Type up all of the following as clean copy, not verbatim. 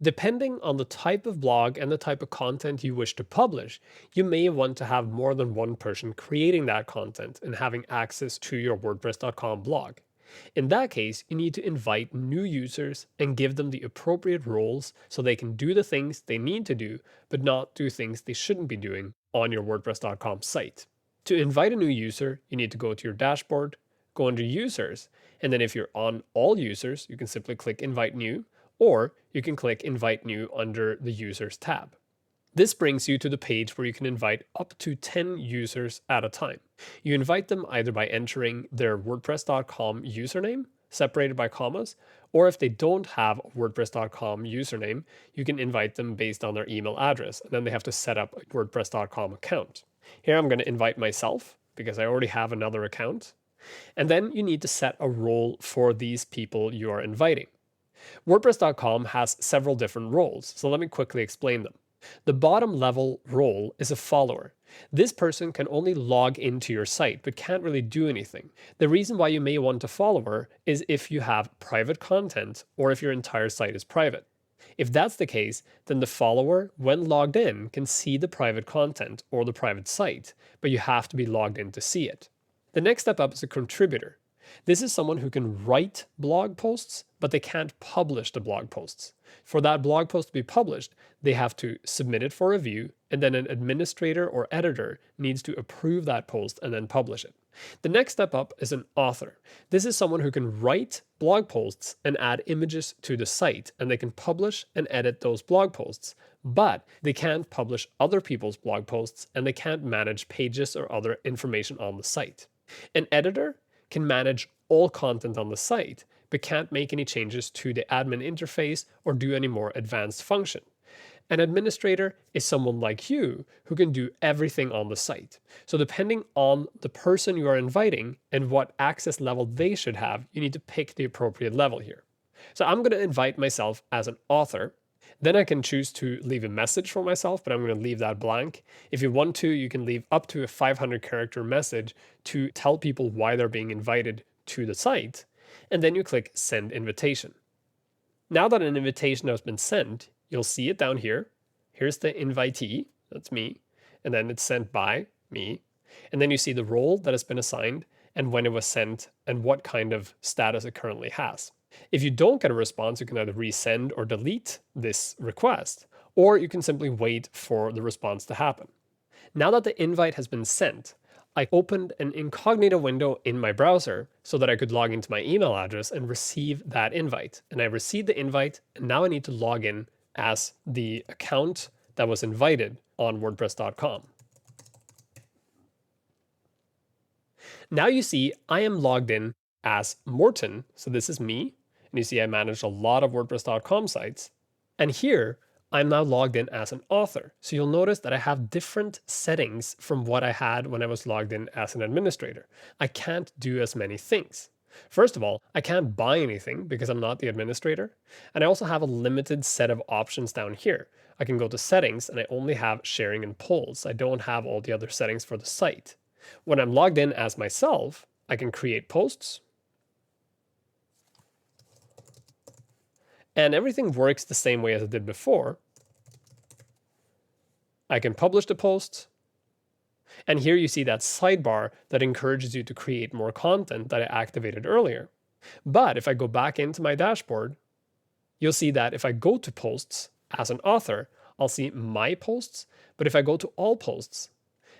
Depending on the type of blog and the type of content you wish to publish, you may want to have more than one person creating that content and having access to your WordPress.com blog. In that case, you need to invite new users and give them the appropriate roles so they can do the things they need to do, but not do things they shouldn't be doing on your WordPress.com site. To invite a new user, you need to go to your dashboard, go under users, and then if you're on all users, you can simply click invite new, or you can click invite new under the users tab. This brings you to the page where you can invite up to 10 users at a time. You invite them either by entering their WordPress.com username, separated by commas, or if they don't have a WordPress.com username, you can invite them based on their email address, and then they have to set up a WordPress.com account. Here I'm going to invite myself because I already have another account. And then you need to set a role for these people you are inviting. WordPress.com has several different roles, so let me quickly explain them. The bottom level role is a follower. This person can only log into your site but can't really do anything. The reason why you may want a follower is if you have private content or if your entire site is private. If that's the case, then the follower, when logged in, can see the private content or the private site, but you have to be logged in to see it. The next step up is a contributor. This is someone who can write blog posts, but they can't publish the blog posts. For that blog post to be published, they have to submit it for review, and then an administrator or editor needs to approve that post and then publish it. The next step up is an author. This is someone who can write blog posts and add images to the site, and they can publish and edit those blog posts, but they can't publish other people's blog posts and they can't manage pages or other information on the site. An editor can manage all content on the site, but can't make any changes to the admin interface or do any more advanced function. An administrator is someone like you who can do everything on the site. So depending on the person you are inviting and what access level they should have, you need to pick the appropriate level here. So I'm going to invite myself as an author. Then I can choose to leave a message for myself, but I'm going to leave that blank. If you want to, you can leave up to a 500 character message to tell people why they're being invited to the site. And then you click send invitation. Now that an invitation has been sent, you'll see it down here. Here's the invitee, that's me. And then it's sent by me. And then you see the role that has been assigned and when it was sent and what kind of status it currently has. If you don't get a response, you can either resend or delete this request, or you can simply wait for the response to happen. Now that the invite has been sent, I opened an incognito window in my browser so that I could log into my email address and receive that invite. And I received the invite, and now I need to log in as the account that was invited on WordPress.com. Now you see I am logged in as Morten, so this is me, and you see I manage a lot of WordPress.com sites. And here I'm now logged in as an author. So you'll notice that I have different settings from what I had when I was logged in as an administrator. I can't do as many things. First of all, I can't buy anything because I'm not the administrator. And I also have a limited set of options down here. I can go to settings and I only have sharing and polls. I don't have all the other settings for the site. When I'm logged in as myself, I can create posts. And everything works the same way as it did before. I can publish the post. And here you see that sidebar that encourages you to create more content that I activated earlier. But if I go back into my dashboard, you'll see that if I go to posts as an author, I'll see my posts. But if I go to all posts,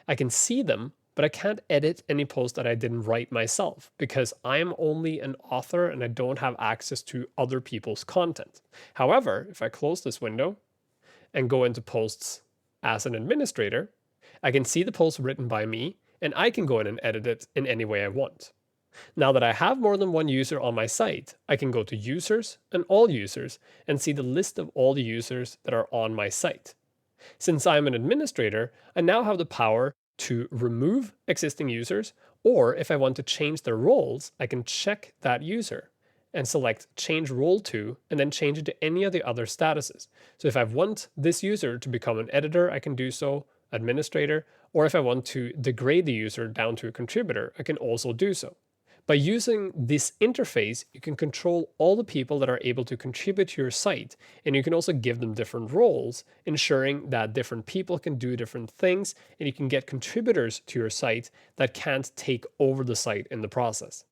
I can see them, but I can't edit any post that I didn't write myself because I'm only an author and I don't have access to other people's content. However, if I close this window and go into posts as an administrator, I can see the post written by me and I can go in and edit it in any way I want. Now that I have more than one user on my site, I can go to users and all users and see the list of all the users that are on my site. Since I'm an administrator, I now have the power to remove existing users, or if I want to change their roles, I can check that user and select change role to, and then change it to any of the other statuses. So if I want this user to become an editor, I can do so, administrator, or if I want to degrade the user down to a contributor, I can also do so. By using this interface, you can control all the people that are able to contribute to your site, and you can also give them different roles, ensuring that different people can do different things, and you can get contributors to your site that can't take over the site in the process.